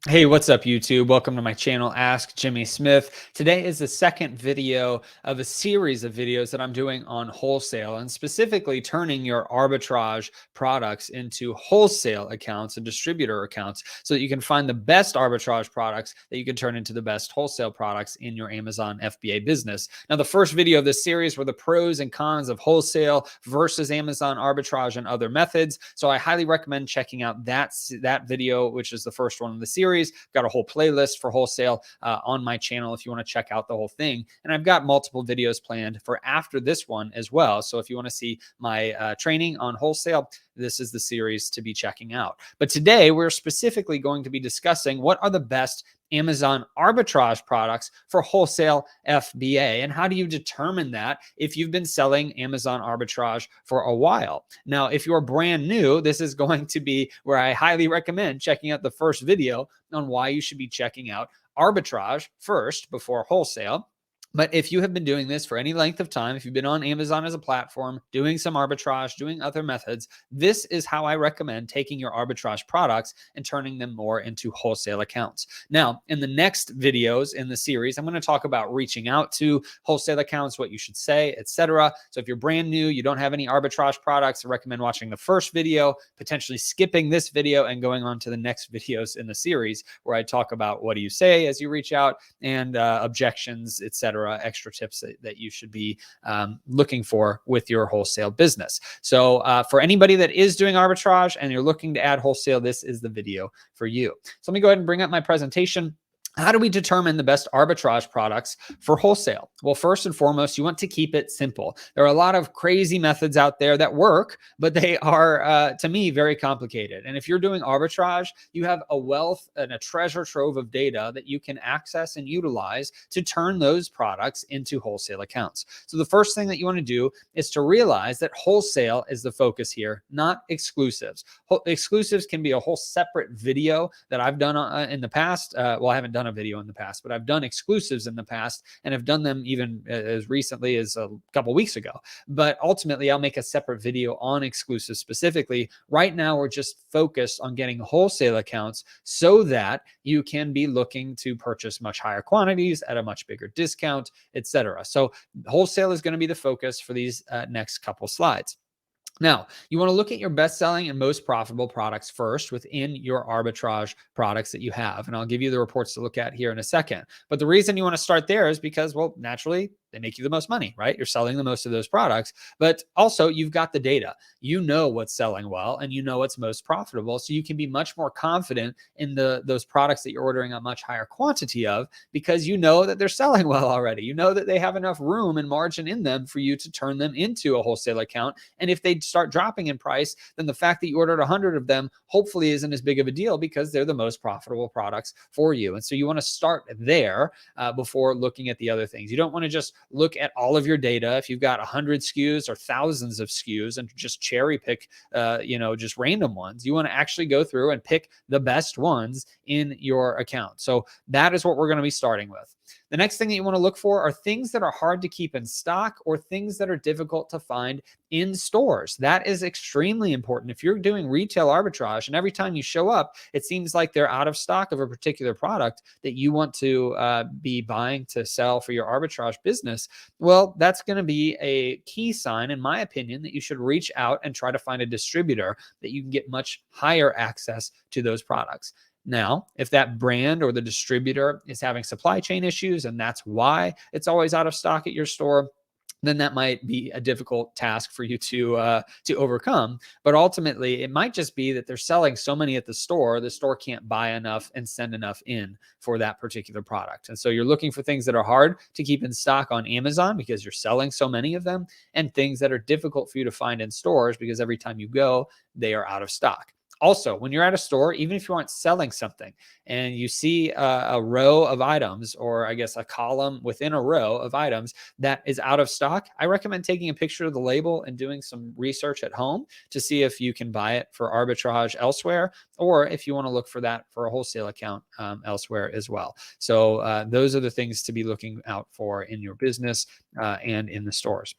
Hey, what's up, YouTube? Welcome to my channel, Ask Jimmy Smith. Today is the second video of a series of videos that I'm doing on wholesale, and specifically turning your arbitrage products into wholesale accounts and distributor accounts so that you can find the best arbitrage products that you can turn into the best wholesale products in your Amazon FBA business. Now, the first video of this series were the pros and cons of wholesale versus Amazon arbitrage and other methods. So I highly recommend checking out that video, which is the first one in the series. Got a whole playlist for wholesale on my channel if you want to check out the whole thing. And I've got multiple videos planned for after this one as well. So if you want to see my training on wholesale, this is the series to be checking out. But today we're specifically going to be discussing what are the best Amazon arbitrage products for wholesale FBA. And how do you determine that if you've been selling Amazon arbitrage for a while? Now, if you're brand new, this is going to be where I highly recommend checking out the first video on why you should be checking out arbitrage first before wholesale. But if you have been doing this for any length of time, if you've been on Amazon as a platform, doing some arbitrage, doing other methods, this is how I recommend taking your arbitrage products and turning them more into wholesale accounts. Now, in the next videos in the series, I'm going to talk about reaching out to wholesale accounts, what you should say, etc. So if you're brand new, you don't have any arbitrage products, I recommend watching the first video, potentially skipping this video and going on to the next videos in the series where I talk about what do you say as you reach out and objections, etc. Extra tips that you should be looking for with your wholesale business. So for anybody that is doing arbitrage and you're looking to add wholesale, this is the video for you. So let me go ahead and bring up my presentation. How do we determine the best arbitrage products for wholesale? Well, first and foremost, you want to keep it simple. There are a lot of crazy methods out there that work, but they are, to me, very complicated. And if you're doing arbitrage, you have a wealth and a treasure trove of data that you can access and utilize to turn those products into wholesale accounts. So the first thing that you want to do is to realize that wholesale is the focus here, not exclusives. Exclusives can be a whole separate video that I've done in the past. Well, I haven't done a video in the past, but I've done exclusives in the past and have done them even as recently as a couple weeks ago. But ultimately, I'll make a separate video on exclusives specifically. Right now, we're just focused on getting wholesale accounts so that you can be looking to purchase much higher quantities at a much bigger discount, etc. So wholesale is going to be the focus for these next couple slides. Now, you want to look at your best-selling and most profitable products first within your arbitrage products that you have. And I'll give you the reports to look at here in a second. But the reason you want to start there is because, well, naturally, they make you the most money, right? You're selling the most of those products, but also you've got the data. You know what's selling well and you know what's most profitable. So you can be much more confident in those products that you're ordering a much higher quantity of because you know that they're selling well already. You know that they have enough room and margin in them for you to turn them into a wholesale account. And if they start dropping in price, then the fact that you ordered 100 of them hopefully isn't as big of a deal because they're the most profitable products for you. And so you want to start there before looking at the other things. You don't want to just look at all of your data. If you've got 100 SKUs or thousands of SKUs and just cherry pick, just random ones, you want to actually go through and pick the best ones in your account. So that is what we're going to be starting with. The next thing that you want to look for are things that are hard to keep in stock or things that are difficult to find in stores. That is extremely important. If you're doing retail arbitrage and every time you show up, it seems like they're out of stock of a particular product that you want to be buying to sell for your arbitrage business, well, that's going to be a key sign, in my opinion, that you should reach out and try to find a distributor that you can get much higher access to those products. Now, if that brand or the distributor is having supply chain issues and that's why it's always out of stock at your store, then that might be a difficult task for you to overcome. But ultimately, it might just be that they're selling so many at the store can't buy enough and send enough in for that particular product. And so you're looking for things that are hard to keep in stock on Amazon because you're selling so many of them, and things that are difficult for you to find in stores because every time you go, they are out of stock. Also, when you're at a store, even if you aren't selling something and you see a row of items, or I guess a column within a row of items that is out of stock, I recommend taking a picture of the label and doing some research at home to see if you can buy it for arbitrage elsewhere, or if you want to look for that for a wholesale account elsewhere as well. So those are the things to be looking out for in your business and in the stores.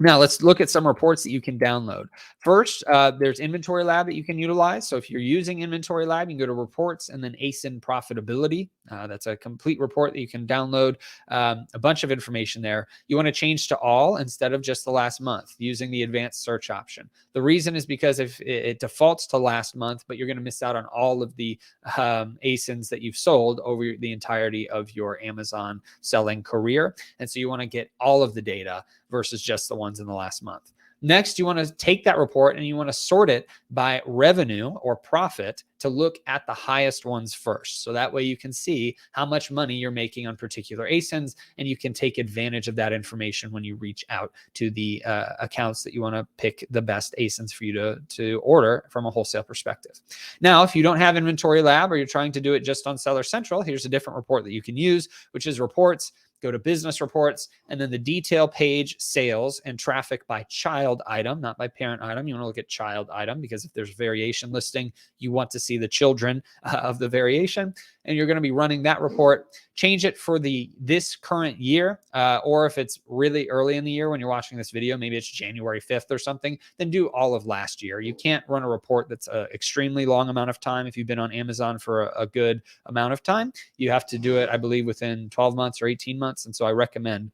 Now let's look at some reports that you can download. First, there's Inventory Lab that you can utilize. So if you're using Inventory Lab, you can go to Reports and then ASIN Profitability. That's a complete report that you can download. A bunch of information there. You want to change to all instead of just the last month using the advanced search option. The reason is because if it defaults to last month, but you're going to miss out on all of the ASINs that you've sold over the entirety of your Amazon selling career. And so you want to get all of the data versus just the ones in the last month. Next, you want to take that report and you want to sort it by revenue or profit to look at the highest ones first. So that way you can see how much money you're making on particular ASINs, and you can take advantage of that information when you reach out to the accounts that you want to pick the best ASINs for you to order from a wholesale perspective. Now, if you don't have Inventory Lab or you're trying to do it just on Seller Central, here's a different report that you can use, which is Reports. Go to Business Reports, and then the detail page, sales and traffic by child item, not by parent item. You want to look at child item because if there's variation listing, you want to see the children of the variation, and you're going to be running that report. Change it for this current year, or if it's really early in the year when you're watching this video, maybe it's January 5th or something, then do all of last year. You can't run a report that's an extremely long amount of time if you've been on Amazon for a good amount of time. You have to do it, I believe, within 12 months or 18 months. And so I recommend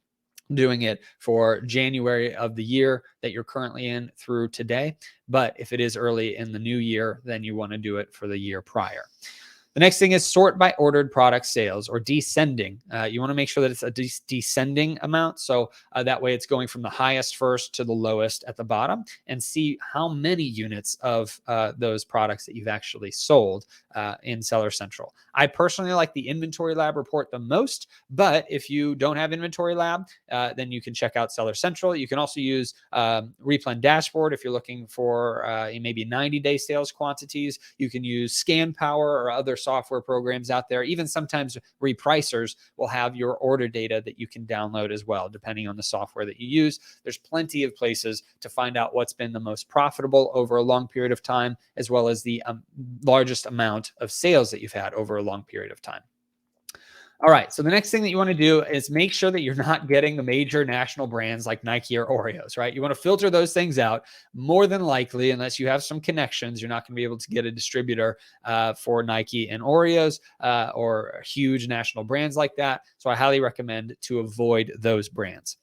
doing it for January of the year that you're currently in through today. But if it is early in the new year, then you want to do it for the year prior. The next thing is sort by ordered product sales or descending. You want to make sure that it's a descending amount. So that way it's going from the highest first to the lowest at the bottom, and see how many units of those products that you've actually sold in Seller Central. I personally like the Inventory Lab report the most, but if you don't have Inventory Lab, then you can check out Seller Central. You can also use Replens Dashboard if you're looking for maybe 90-day sales quantities. You can use Scan Power or other software programs out there. Even sometimes Repricers will have your order data that you can download as well, depending on the software that you use. There's plenty of places to find out what's been the most profitable over a long period of time, as well as the largest amount of sales that you've had over a long period of time. All right, so the next thing that you want to do is make sure that you're not getting the major national brands like Nike or Oreos, right? You want to filter those things out. More than likely, unless you have some connections, you're not going to be able to get a distributor for Nike and Oreos or huge national brands like that. So I highly recommend to avoid those brands.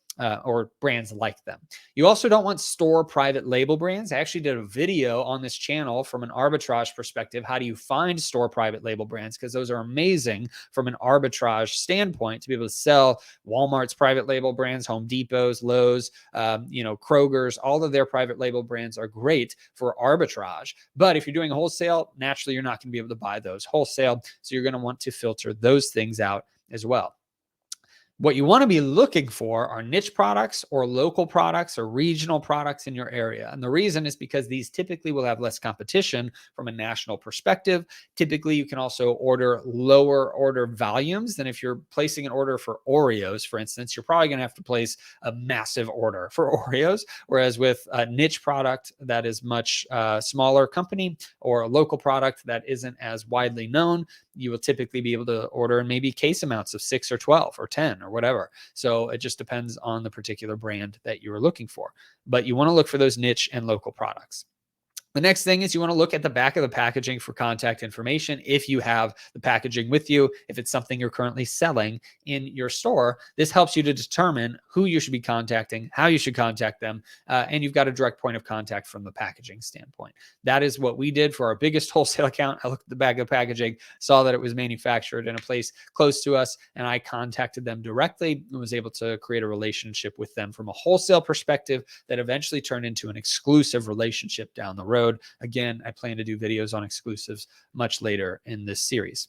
Or brands like them. You also don't want store private label brands. I actually did a video on this channel from an arbitrage perspective. How do you find store private label brands? Because those are amazing from an arbitrage standpoint to be able to sell Walmart's private label brands, Home Depot's, Lowe's, Kroger's. All of their private label brands are great for arbitrage. But if you're doing wholesale, naturally, you're not going to be able to buy those wholesale. So you're going to want to filter those things out as well. What you want to be looking for are niche products or local products or regional products in your area. And the reason is because these typically will have less competition from a national perspective. Typically, you can also order lower order volumes than if you're placing an order for Oreos, for instance. You're probably going to have to place a massive order for Oreos, whereas with a niche product that is much smaller company or a local product that isn't as widely known, you will typically be able to order in maybe case amounts of 6 or 12 or 10 or whatever. So it just depends on the particular brand that you're looking for. But you want to look for those niche and local products. The next thing is you want to look at the back of the packaging for contact information. If you have the packaging with you, if it's something you're currently selling in your store, this helps you to determine who you should be contacting, how you should contact them, and you've got a direct point of contact from the packaging standpoint. That is what we did for our biggest wholesale account. I looked at the back of the packaging, saw that it was manufactured in a place close to us, and I contacted them directly and was able to create a relationship with them from a wholesale perspective that eventually turned into an exclusive relationship down the road. Again, I plan to do videos on exclusives much later in this series.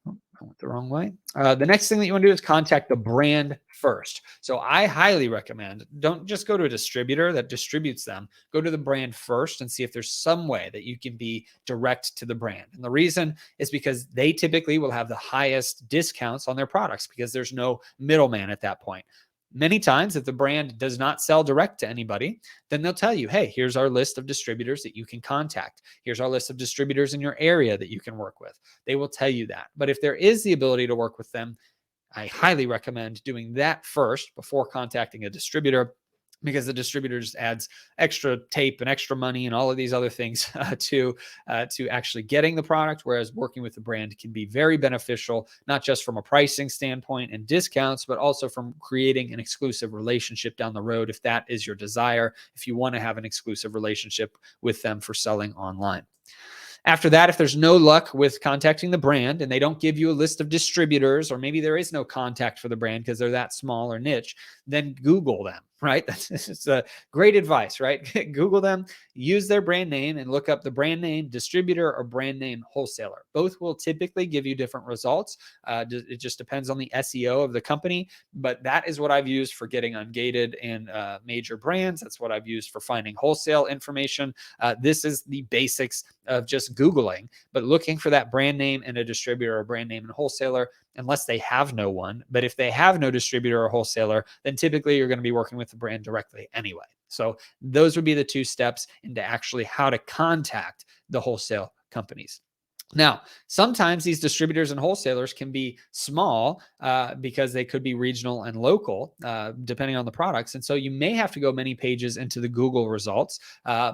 Oh, I went the wrong way. The next thing that you want to do is contact the brand first. So I highly recommend, don't just go to a distributor that distributes them. Go to the brand first and see if there's some way that you can be direct to the brand. And the reason is because they typically will have the highest discounts on their products because there's no middleman at that point. Many times, if the brand does not sell direct to anybody, then they'll tell you, hey, here's our list of distributors that you can contact. Here's our list of distributors in your area that you can work with. They will tell you that. But if there is the ability to work with them, I highly recommend doing that first before contacting a distributor. because the distributor just adds extra tape and extra money and all of these other things to actually getting the product, whereas working with the brand can be very beneficial, not just from a pricing standpoint and discounts, but also from creating an exclusive relationship down the road, if that is your desire, if you want to have an exclusive relationship with them for selling online. After that, if there's no luck with contacting the brand and they don't give you a list of distributors, or maybe there is no contact for the brand because they're that small or niche, then Google them, right? That's a great advice, right? Google them, use their brand name, and look up the brand name distributor or brand name wholesaler. Both will typically give you different results. It just depends on the SEO of the company, but that is what I've used for getting ungated and major brands. That's what I've used for finding wholesale information. This is the basics of just Googling, but looking for that brand name and a distributor or brand name and wholesaler, unless they have no one. But if they have no distributor or wholesaler, then typically you're going to be working with the brand directly anyway. So those would be the 2 steps into actually how to contact the wholesale companies. Now, sometimes these distributors and wholesalers can be small because they could be regional and local, depending on the products. And so you may have to go many pages into the Google results.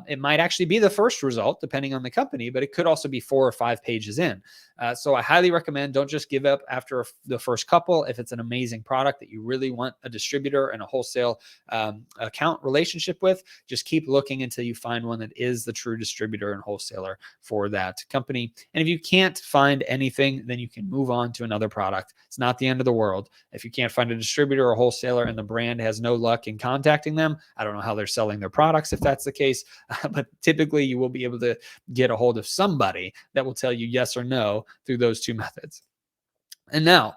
It might actually be the first result, depending on the company, but it could also be 4 or 5 pages in. So I highly recommend, don't just give up after the first couple. If it's an amazing product that you really want a distributor and a wholesale account relationship with, just keep looking until you find one that is the true distributor and wholesaler for that company. And if you can't find anything, then you can move on to another product. It's not the end of the world. If you can't find a distributor or wholesaler and the brand has no luck in contacting them, I don't know how they're selling their products if that's the case, but typically you will be able to get a hold of somebody that will tell you yes or no through those 2 methods. And now,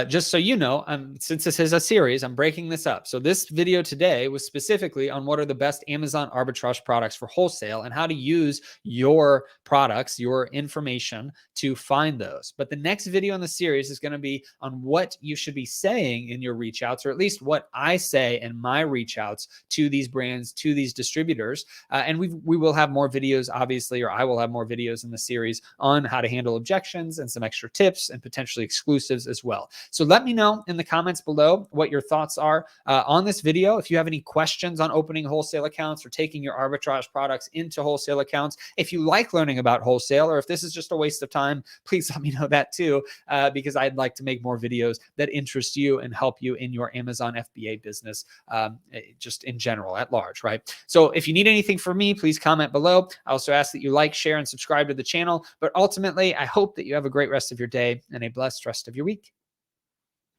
just so you know, since this is a series, I'm breaking this up. So this video today was specifically on what are the best Amazon arbitrage products for wholesale and how to use your products, your information to find those. But the next video in the series is going to be on what you should be saying in your reach outs, or at least what I say in my reach outs to these brands, to these distributors. And we will have more videos, obviously, or I will have more videos in the series on how to handle objections and some extra tips and potentially exclusives as well. So let me know in the comments below what your thoughts are on this video. If you have any questions on opening wholesale accounts or taking your arbitrage products into wholesale accounts, if you like learning about wholesale, or if this is just a waste of time, please let me know that too, because I'd like to make more videos that interest you and help you in your Amazon FBA business, just in general at large, right? So if you need anything from me, please comment below. I also ask that you like, share, and subscribe to the channel. But ultimately, I hope that you have a great rest of your day and a blessed rest of your week.